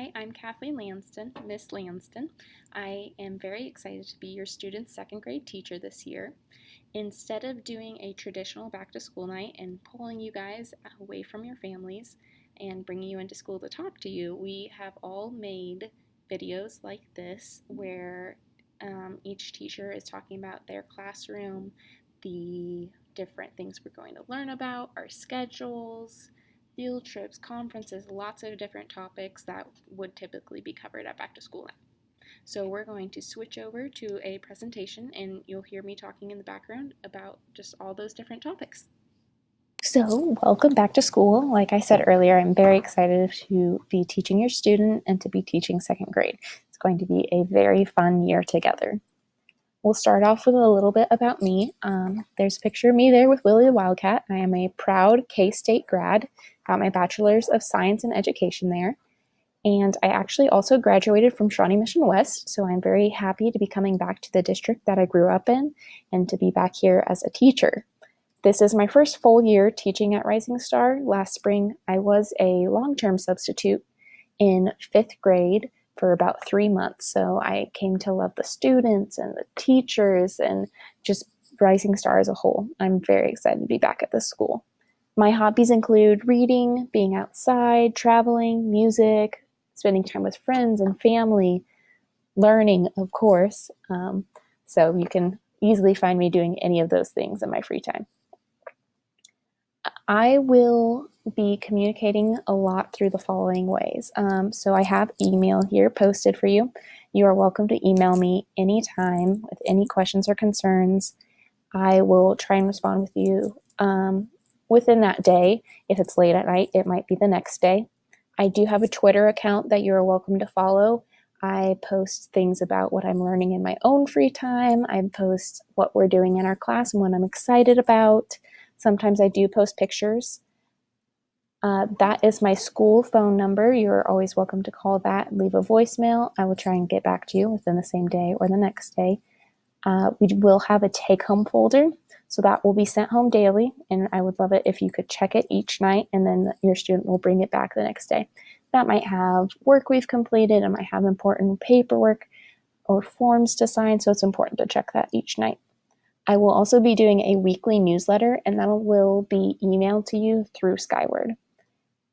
Hi, I'm Kathleen Lansdon, Miss Lansdon. I am very excited to be your student's second grade teacher this year. Instead of doing a traditional back to school night and pulling you guys away from your families and bringing you into school to talk to you, we have all made videos like this where each teacher is talking about their classroom, the different things we're going to learn about, our schedules, field trips, conferences, lots of different topics that would typically be covered at back to school night. So we're going to switch over to a presentation and you'll hear me talking in the background about just all those different topics. So, welcome back to school. Like I said earlier, I'm very excited to be teaching your student and to be teaching second grade. It's going to be a very fun year together. We'll start off with a little bit about me. There's a picture of me there with Willie the Wildcat. I am a proud K-State grad, got my Bachelor's of Science in Education there. And I actually also graduated from Shawnee Mission West, so I'm very happy to be coming back to the district that I grew up in and to be back here as a teacher. This is my first full year teaching at Rising Star. Last spring, I was a long-term substitute in 5th grade for about 3 months. So I came to love the students and the teachers and just Rising Star as a whole. I'm very excited to be back at this school. My hobbies include reading, being outside, traveling, music, spending time with friends and family, learning, of course. So you can easily find me doing any of those things in my free time. I will be communicating a lot through the following ways. So I have email here posted for you. You are welcome to email me anytime with any questions or concerns. I will try and respond with you within that day. If it's late at night, it might be the next day. I do have a Twitter account that you are welcome to follow. I post things about what I'm learning in my own free time. I post what we're doing in our class and what I'm excited about. Sometimes I do post pictures. That is my school phone number. You're always welcome to call that and leave a voicemail. I will try and get back to you within the same day or the next day. We will have a take-home folder, so that will be sent home daily, and I would love it if you could check it each night, and then your student will bring it back the next day. That might have work we've completed, it might have important paperwork or forms to sign, so it's important to check that each night. I will also be doing a weekly newsletter, and that will be emailed to you through Skyward.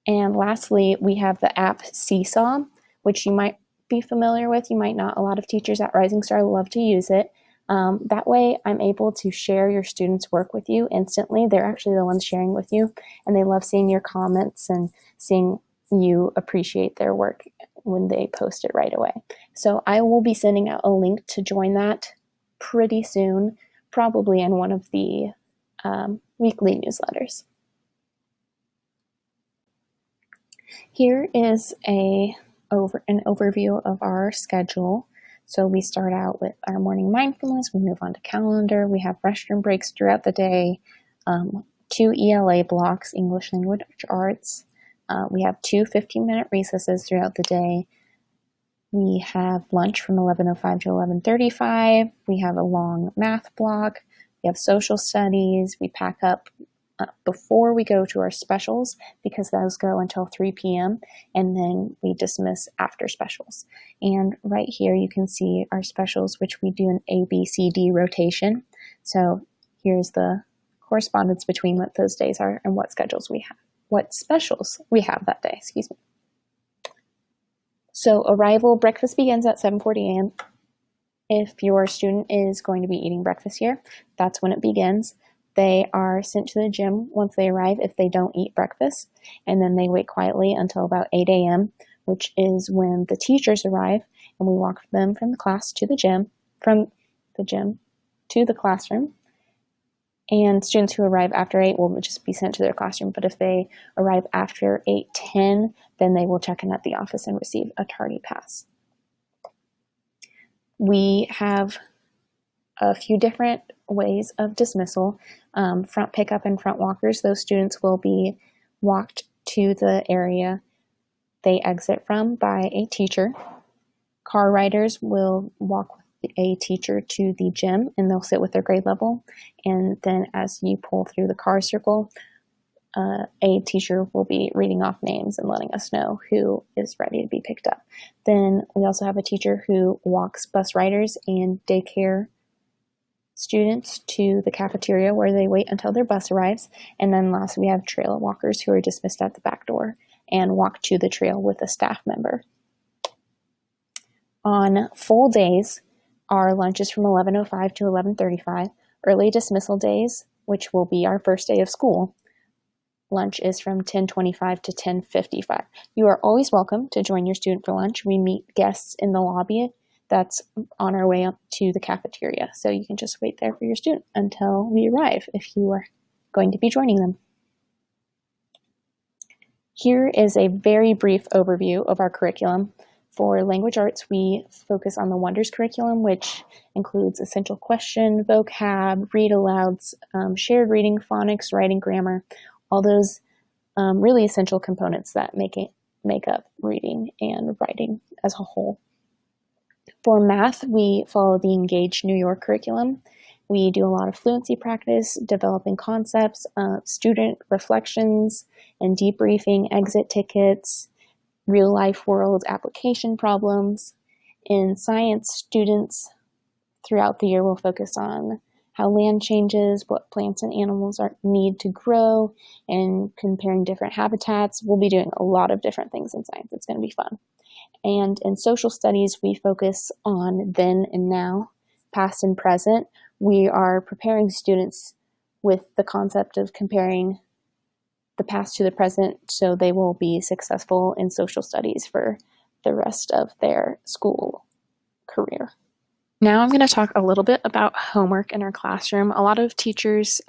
And lastly, we have the app Seesaw, which you might be familiar with. You might not. A lot of teachers at Rising Star love to use it. That way, I'm able to share your students' work with you instantly. They're actually the ones sharing with you, and they love seeing your comments and seeing you appreciate their work when they post it right away. So I will be sending out a link to join that pretty soon, probably in one of the weekly newsletters. Here is an overview of our schedule. So we start out with our morning mindfulness, we move on to calendar, we have restroom breaks throughout the day, 2 ELA blocks, English Language Arts. We have 2 15-minute recesses throughout the day. We have lunch from 11:05 to 11:35. We have a long math block. We have social studies. We pack up before we go to our specials because those go until 3 p.m. and then we dismiss after specials. And right here you can see our specials, which we do an A, B, C, D rotation. So here's the correspondence between what those days are and what schedules we have, what specials we have that day, excuse me. So arrival, breakfast begins at 7:40 a.m. If your student is going to be eating breakfast here, that's when it begins. They are sent to the gym once they arrive if they don't eat breakfast, and then they wait quietly until about 8 a.m., which is when the teachers arrive, and we walk them from the class to the gym, from the gym to the classroom. And students who arrive after 8 will just be sent to their classroom, but if they arrive after 8:10, then they will check in at the office and receive a tardy pass. We have a few different ways of dismissal. Front pickup and front walkers, those students will be walked to the area they exit from by a teacher. Car riders will walk with a teacher to the gym and they'll sit with their grade level. And then as you pull through the car circle, a teacher will be reading off names and letting us know who is ready to be picked up. Then we also have a teacher who walks bus riders and daycare students to the cafeteria where they wait until their bus arrives. And then last, we have trail walkers who are dismissed at the back door and walk to the trail with a staff member. On full days, our lunch is from 11:05 to 11:35. Early dismissal days, which will be our first day of school, lunch is from 10:25 to 10:55. You are always welcome to join your student for lunch. We meet guests in the lobby that's on our way up to the cafeteria. So you can just wait there for your student until we arrive if you are going to be joining them. Here is a very brief overview of our curriculum. For language arts, we focus on the Wonders curriculum, which includes essential question, vocab, read alouds, shared reading, phonics, writing, grammar, all those really essential components that make up reading and writing as a whole. For math, we follow the Engage New York curriculum. We do a lot of fluency practice, developing concepts, student reflections and debriefing, exit tickets, real life world application problems. In science, students throughout the year will focus on how land changes, what plants and animals need to grow, and comparing different habitats. We'll be doing a lot of different things in science. It's going to be fun. And in social studies, we focus on then and now, past and present. We are preparing students with the concept of comparing the past to the present so they will be successful in social studies for the rest of their school career. Now I'm going to talk a little bit about homework in our classroom. A lot of teachers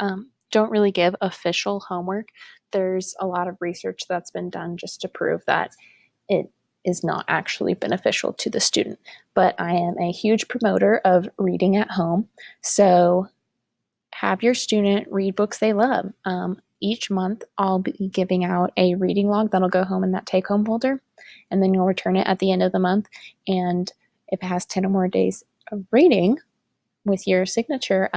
don't really give official homework. There's a lot of research that's been done just to prove that it is not actually beneficial to the student. But I am a huge promoter of reading at home. So have your student read books they love. Each month, I'll be giving out a reading log that'll go home in that take-home folder, and then you'll return it at the end of the month. And if it has 10 or more days of reading with your signature,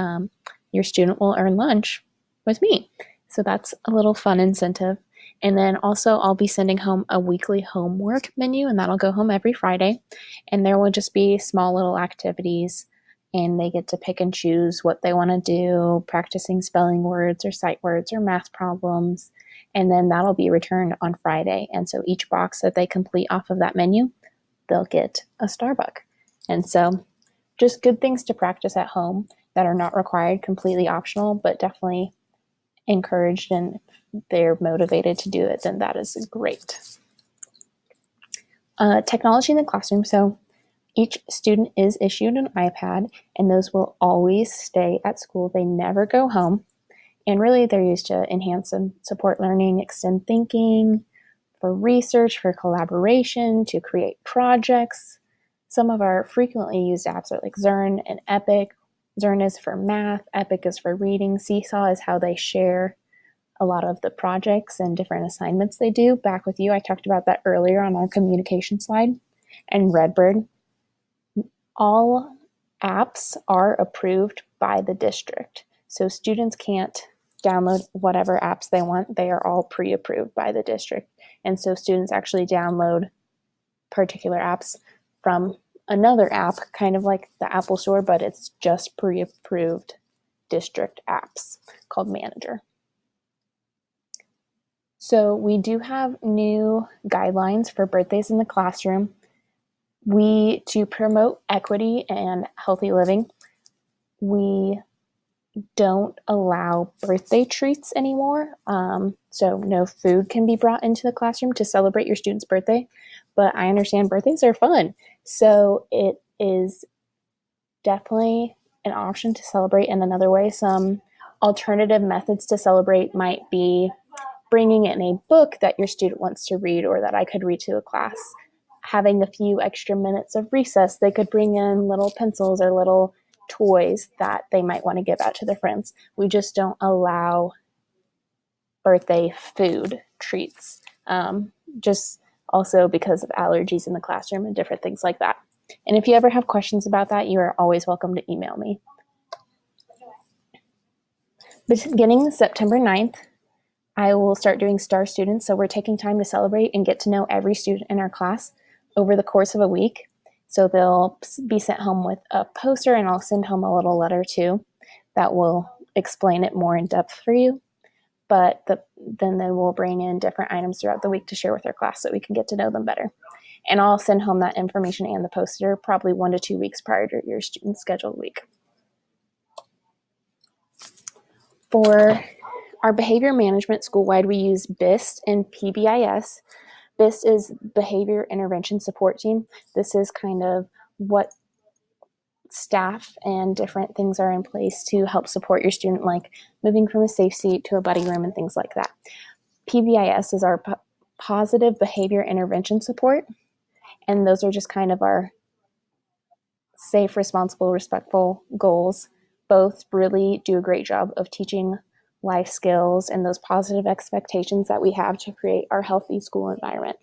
your student will earn lunch with me. So that's a little fun incentive. And then also, I'll be sending home a weekly homework menu, and that'll go home every Friday. And there will just be small little activities, and they get to pick and choose what they want to do, practicing spelling words or sight words or math problems. And then that'll be returned on Friday. And so each box that they complete off of that menu, they'll get a Starbucks. And so just good things to practice at home that are not required, completely optional, but definitely encouraged, and they're motivated to do it, then that is great. Technology in the classroom. So each student is issued an iPad, and those will always stay at school. They never go home. And really, they're used to enhance and support learning, extend thinking, for research, for collaboration, to create projects. Some of our frequently used apps are like Zern and Epic. Zern is for math, Epic is for reading, Seesaw is how they share a lot of the projects and different assignments they do. Back with you, I talked about that earlier on our communication slide. And Redbird. All apps are approved by the district. So students can't download whatever apps they want. They are all pre-approved by the district. And so students actually download particular apps from another app, kind of like the Apple Store, but it's just pre-approved district apps called Manager. So we do have new guidelines for birthdays in the classroom. To promote equity and healthy living, we don't allow birthday treats anymore. So no food can be brought into the classroom to celebrate your student's birthday. But I understand birthdays are fun. So it is definitely an option to celebrate in another way. Some alternative methods to celebrate might be bringing in a book that your student wants to read or that I could read to a class. Having a few extra minutes of recess, they could bring in little pencils or little toys that they might want to give out to their friends. We just don't allow birthday food treats, just also because of allergies in the classroom and different things like that. And if you ever have questions about that, you are always welcome to email me. Beginning September 9th, I will start doing star students. So we're taking time to celebrate and get to know every student in our class over the course of a week. So they'll be sent home with a poster, and I'll send home a little letter too that will explain it more in depth for you. But then they will bring in different items throughout the week to share with our class so we can get to know them better. And I'll send home that information and the poster probably 1 to 2 weeks prior to your student's scheduled week. For our behavior management school-wide, we use BIST and PBIS. BIST is Behavior Intervention Support Team. This is kind of what staff and different things are in place to help support your student, like moving from a safe seat to a buddy room and things like that. PBIS is our Positive Behavior Intervention Support, and those are just kind of our safe, responsible, respectful goals. Both really do a great job of teaching life skills and those positive expectations that we have to create our healthy school environment.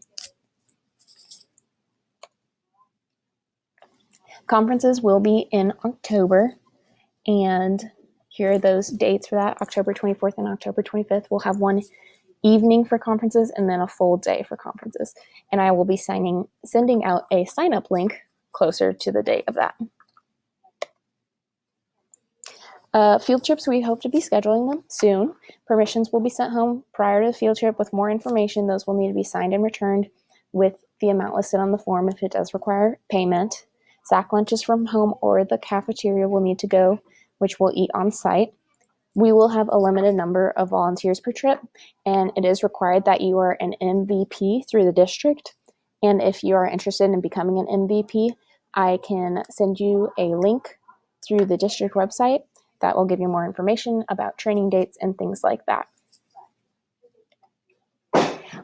Conferences will be in October, and here are those dates for that. October 24th and October 25th. We'll have one evening for conferences and then a full day for conferences. And I will be sending out a sign-up link closer to the date of that. Field trips, we hope to be scheduling them soon. Permissions will be sent home prior to the field trip with more information. Those will need to be signed and returned with the amount listed on the form if it does require payment. Sack lunches from home or the cafeteria will need to go, which we'll eat on site. We will have a limited number of volunteers per trip, and it is required that you are an MVP through the district. And if you are interested in becoming an MVP, I can send you a link through the district website that will give you more information about training dates and things like that.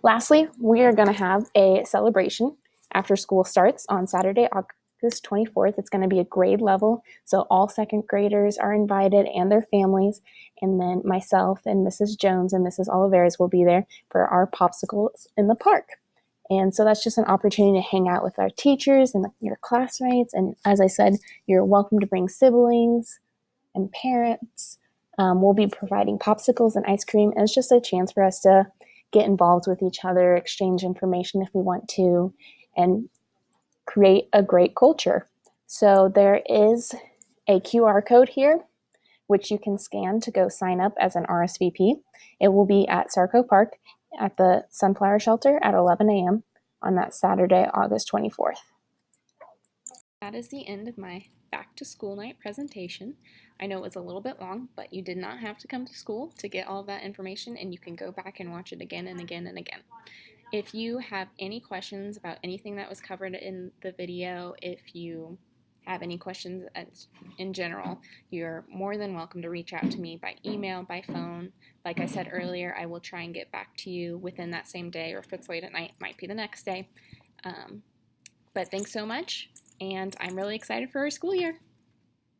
Lastly, we are going to have a celebration after school starts on Saturday, August 24th. It's going to be a grade level, so all second graders are invited and their families, and then myself and Mrs. Jones and Mrs. Oliveras will be there for our popsicles in the park. And so that's just an opportunity to hang out with our teachers and your classmates, and as I said, you're welcome to bring siblings and parents. We'll be providing popsicles and ice cream, and it's just a chance for us to get involved with each other, exchange information if we want to, and create a great culture. So there is a QR code here, which you can scan to go sign up as an RSVP. It will be at Sarco Park at the Sunflower Shelter at 11 a.m. on that Saturday, August 24th. That is the end of my back to school night presentation. I know it was a little bit long, but you did not have to come to school to get all of that information, and you can go back and watch it again and again and again. If you have any questions about anything that was covered in the video, if you have any questions in general, you're more than welcome to reach out to me by email, by phone. Like I said earlier, I will try and get back to you within that same day, or if it's late at night, it might be the next day. But thanks so much, and I'm really excited for our school year.